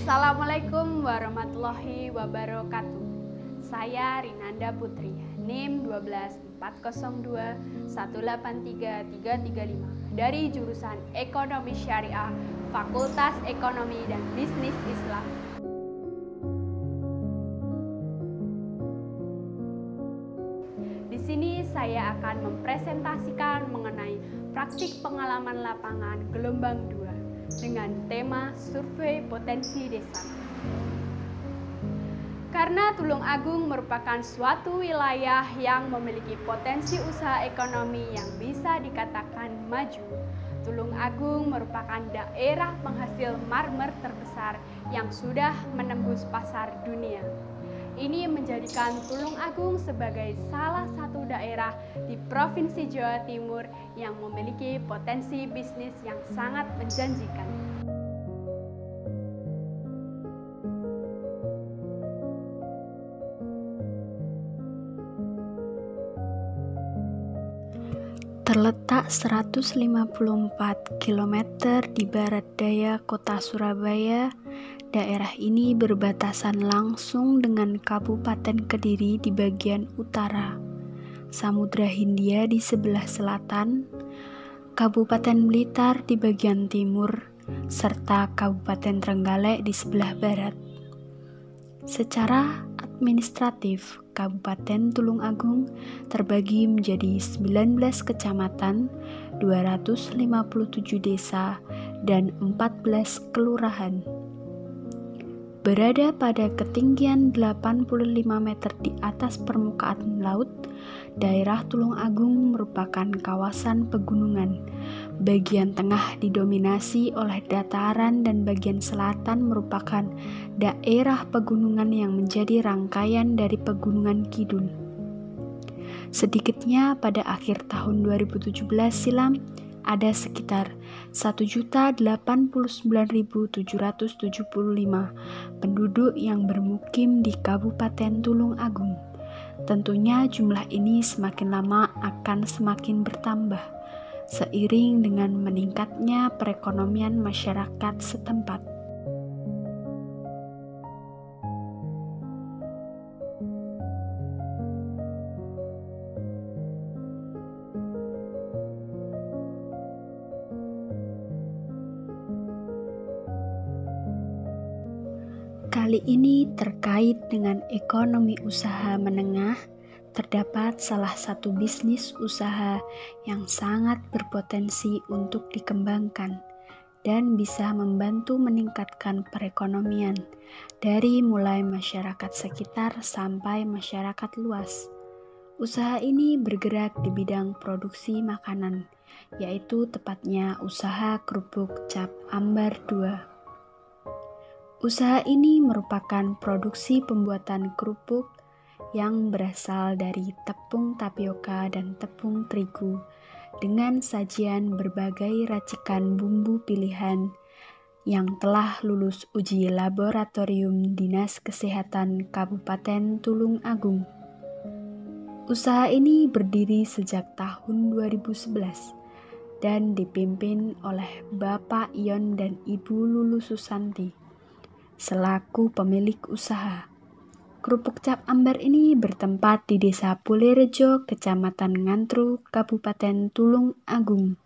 Assalamualaikum warahmatullahi wabarakatuh. Saya Rinanda Putri, NIM 12402183335 dari jurusan Ekonomi Syariah, Fakultas Ekonomi dan Bisnis Islam. Di sini saya akan mempresentasikan mengenai praktik pengalaman lapangan gelombang 2 dengan tema survei potensi desa. Karena Tulungagung merupakan suatu wilayah yang memiliki potensi usaha ekonomi yang bisa dikatakan maju, Tulungagung merupakan daerah penghasil marmer terbesar yang sudah menembus pasar dunia. Ini menjadikan Tulungagung sebagai salah satu daerah di Provinsi Jawa Timur yang memiliki potensi bisnis yang sangat menjanjikan. Terletak 154 km di barat daya kota Surabaya, daerah ini berbatasan langsung dengan Kabupaten Kediri di bagian utara, Samudra Hindia di sebelah selatan, Kabupaten Blitar di bagian timur, serta Kabupaten Trenggalek di sebelah barat. Secara administratif, Kabupaten Tulungagung terbagi menjadi 19 kecamatan, 257 desa, dan 14 kelurahan. Berada pada ketinggian 85 meter di atas permukaan laut, daerah Tulungagung merupakan kawasan pegunungan. Bagian tengah didominasi oleh dataran dan bagian selatan merupakan daerah pegunungan yang menjadi rangkaian dari Pegunungan Kidul. Sedikitnya pada akhir tahun 2017 silam, ada sekitar 1.089.775 penduduk yang bermukim di Kabupaten Tulungagung. Tentunya jumlah ini semakin lama akan semakin bertambah, seiring dengan meningkatnya perekonomian masyarakat setempat. Kali ini terkait dengan ekonomi usaha menengah, terdapat salah satu bisnis usaha yang sangat berpotensi untuk dikembangkan dan bisa membantu meningkatkan perekonomian dari mulai masyarakat sekitar sampai masyarakat luas. Usaha ini bergerak di bidang produksi makanan, yaitu tepatnya usaha kerupuk cap ambar 2. Usaha ini merupakan produksi pembuatan kerupuk yang berasal dari tepung tapioka dan tepung terigu dengan sajian berbagai racikan bumbu pilihan yang telah lulus uji laboratorium Dinas Kesehatan Kabupaten Tulungagung. Usaha ini berdiri sejak tahun 2011 dan dipimpin oleh Bapak Ion dan Ibu Lulu Susanti selaku pemilik usaha. Kerupuk cap ambar ini bertempat di Desa Pulirejo, Kecamatan Ngantru, Kabupaten Tulungagung.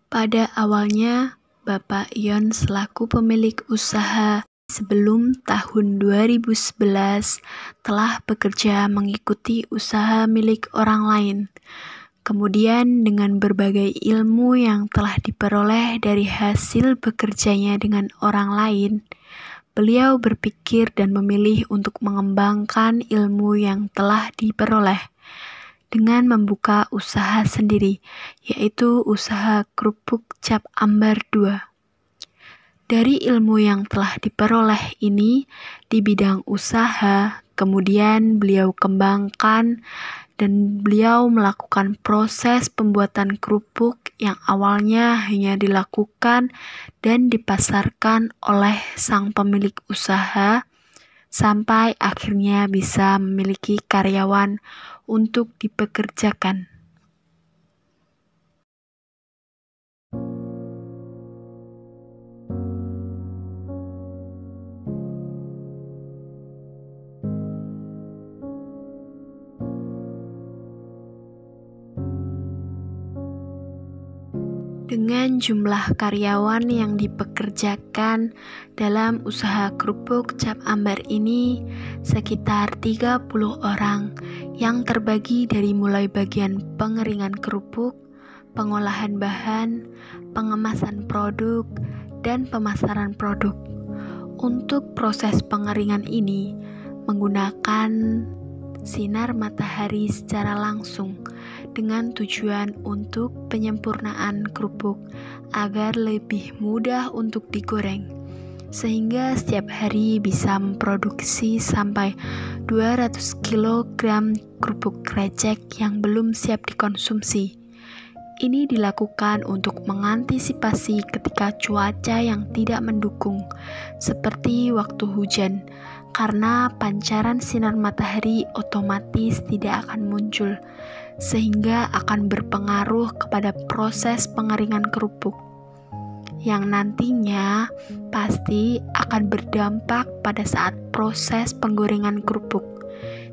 Pada awalnya, Bapak Ion selaku pemilik usaha sebelum tahun 2011 telah bekerja mengikuti usaha milik orang lain. Kemudian dengan berbagai ilmu yang telah diperoleh dari hasil bekerjanya dengan orang lain, beliau berpikir dan memilih untuk mengembangkan ilmu yang telah diperoleh dengan membuka usaha sendiri, yaitu usaha kerupuk cap ambar 2. Dari ilmu yang telah diperoleh ini di bidang usaha, kemudian beliau kembangkan dan beliau melakukan proses pembuatan kerupuk yang awalnya hanya dilakukan dan dipasarkan oleh sang pemilik usaha sampai akhirnya bisa memiliki karyawan untuk dipekerjakan. Dengan jumlah karyawan yang dipekerjakan dalam usaha kerupuk Cap Ambar ini sekitar 30 orang yang terbagi dari mulai bagian pengeringan kerupuk, pengolahan bahan, pengemasan produk, dan pemasaran produk. Untuk proses pengeringan ini menggunakan sinar matahari secara langsung dengan tujuan untuk penyempurnaan kerupuk agar lebih mudah untuk digoreng, sehingga setiap hari bisa memproduksi sampai 200 kg kerupuk krecek yang belum siap dikonsumsi. Ini dilakukan untuk mengantisipasi ketika cuaca yang tidak mendukung, seperti waktu hujan, karena pancaran sinar matahari otomatis tidak akan muncul, sehingga akan berpengaruh kepada proses pengeringan kerupuk, yang nantinya pasti akan berdampak pada saat proses penggorengan kerupuk.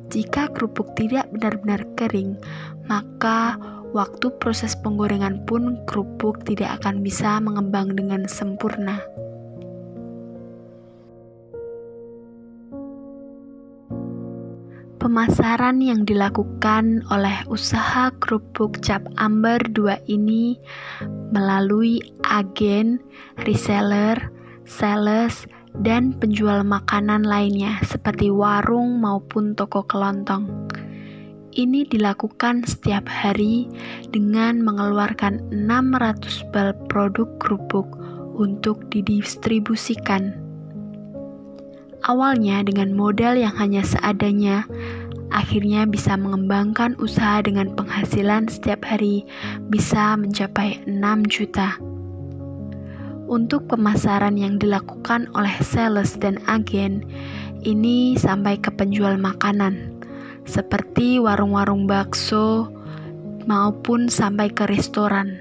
Jika kerupuk tidak benar-benar kering, maka waktu proses penggorengan pun kerupuk tidak akan bisa mengembang dengan sempurna. Pemasaran yang dilakukan oleh usaha kerupuk Cap Ambar 2 ini melalui agen, reseller, sales, dan penjual makanan lainnya seperti warung maupun toko kelontong. Ini dilakukan setiap hari dengan mengeluarkan 600 bal produk kerupuk untuk didistribusikan. Awalnya dengan modal yang hanya seadanya, akhirnya bisa mengembangkan usaha dengan penghasilan setiap hari bisa mencapai 6 juta. Untuk pemasaran yang dilakukan oleh sales dan agen, ini sampai ke penjual makanan, seperti warung-warung bakso maupun sampai ke restoran.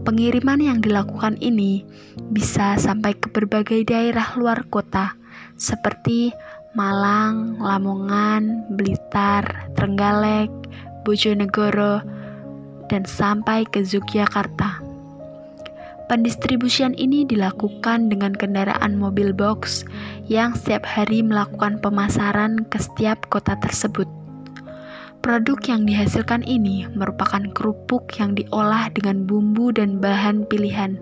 Pengiriman yang dilakukan ini bisa sampai ke berbagai daerah luar kota, seperti Malang, Lamongan, Blitar, Trenggalek, Bojonegoro, dan sampai ke Yogyakarta. Pendistribusian ini dilakukan dengan kendaraan mobil box yang setiap hari melakukan pemasaran ke setiap kota tersebut. Produk yang dihasilkan ini merupakan kerupuk yang diolah dengan bumbu dan bahan pilihan,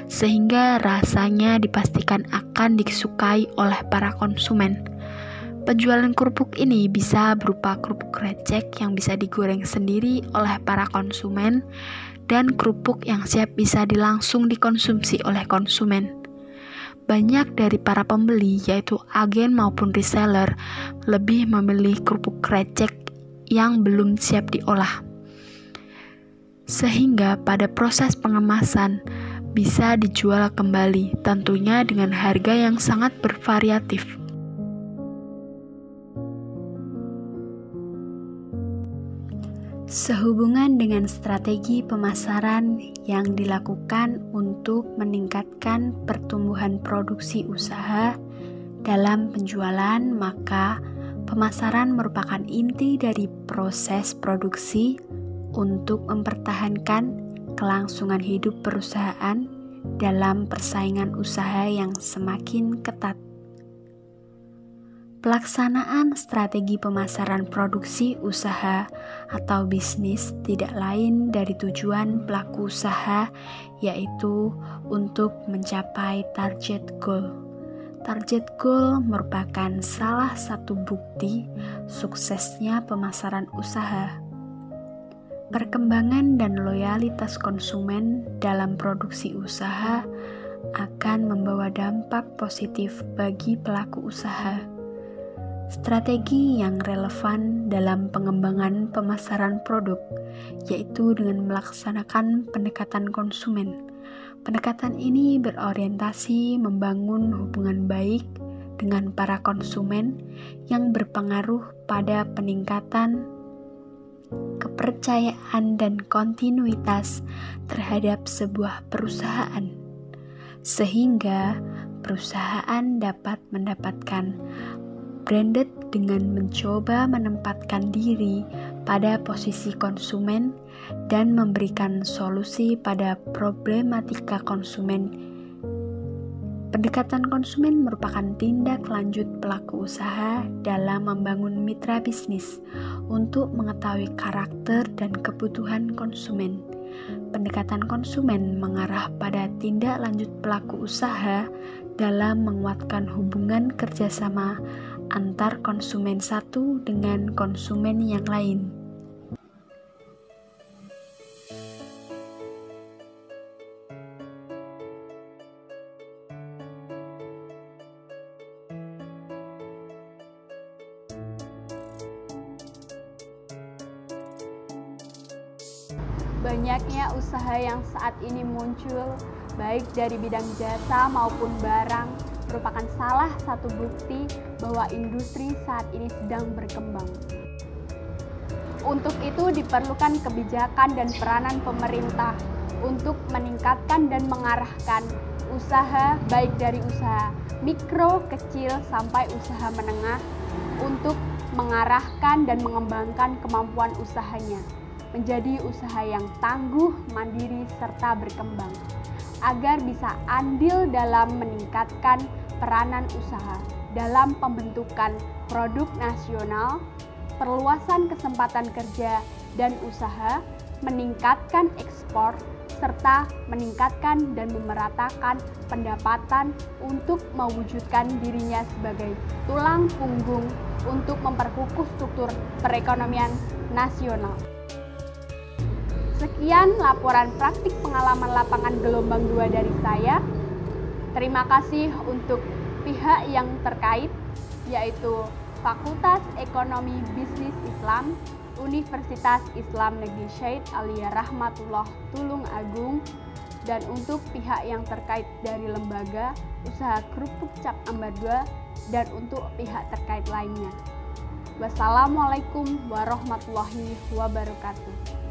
sehingga rasanya dipastikan akan disukai oleh para konsumen. Penjualan kerupuk ini bisa berupa kerupuk krecek yang bisa digoreng sendiri oleh para konsumen, dan kerupuk yang siap bisa langsung dikonsumsi oleh konsumen. Banyak dari para pembeli, yaitu agen maupun reseller, lebih memilih kerupuk krecek yang belum siap diolah, sehingga pada proses pengemasan bisa dijual kembali, tentunya dengan harga yang sangat bervariatif. Sehubungan dengan strategi pemasaran yang dilakukan untuk meningkatkan pertumbuhan produksi usaha dalam penjualan, maka pemasaran merupakan inti dari proses produksi untuk mempertahankan kelangsungan hidup perusahaan dalam persaingan usaha yang semakin ketat. Pelaksanaan strategi pemasaran produksi usaha atau bisnis tidak lain dari tujuan pelaku usaha, yaitu untuk mencapai target goal. Target goal merupakan salah satu bukti suksesnya pemasaran usaha. Perkembangan dan loyalitas konsumen dalam produksi usaha akan membawa dampak positif bagi pelaku usaha. Strategi yang relevan dalam pengembangan pemasaran produk, yaitu dengan melaksanakan pendekatan konsumen. Pendekatan ini berorientasi membangun hubungan baik dengan para konsumen yang berpengaruh pada peningkatan kepercayaan dan kontinuitas terhadap sebuah perusahaan, sehingga perusahaan dapat mendapatkan branded dengan mencoba menempatkan diri pada posisi konsumen dan memberikan solusi pada problematika konsumen. Pendekatan konsumen merupakan tindak lanjut pelaku usaha dalam membangun mitra bisnis untuk mengetahui karakter dan kebutuhan konsumen. Pendekatan konsumen mengarah pada tindak lanjut pelaku usaha dalam menguatkan hubungan kerjasama antar konsumen satu dengan konsumen yang lain. Banyaknya usaha yang saat ini muncul, baik dari bidang jasa maupun barang, merupakan salah satu bukti bahwa industri saat ini sedang berkembang. Untuk itu diperlukan kebijakan dan peranan pemerintah untuk meningkatkan dan mengarahkan usaha, baik dari usaha mikro, kecil, sampai usaha menengah, untuk mengarahkan dan mengembangkan kemampuan usahanya menjadi usaha yang tangguh, mandiri, serta berkembang, agar bisa andil dalam meningkatkan peranan usaha dalam pembentukan produk nasional, perluasan kesempatan kerja dan usaha, meningkatkan ekspor, serta meningkatkan dan memeratakan pendapatan untuk mewujudkan dirinya sebagai tulang punggung untuk memperkukuh struktur perekonomian nasional. Sekian laporan praktik pengalaman lapangan gelombang 2 dari saya. Terima kasih untuk pihak yang terkait, yaitu Fakultas Ekonomi Bisnis Islam, Universitas Islam Negeri Syed Alia Rahmatullah Tulung Agung, dan untuk pihak yang terkait dari lembaga, usaha kerupuk cap Ambar 2, dan untuk pihak terkait lainnya. Wassalamualaikum warahmatullahi wabarakatuh.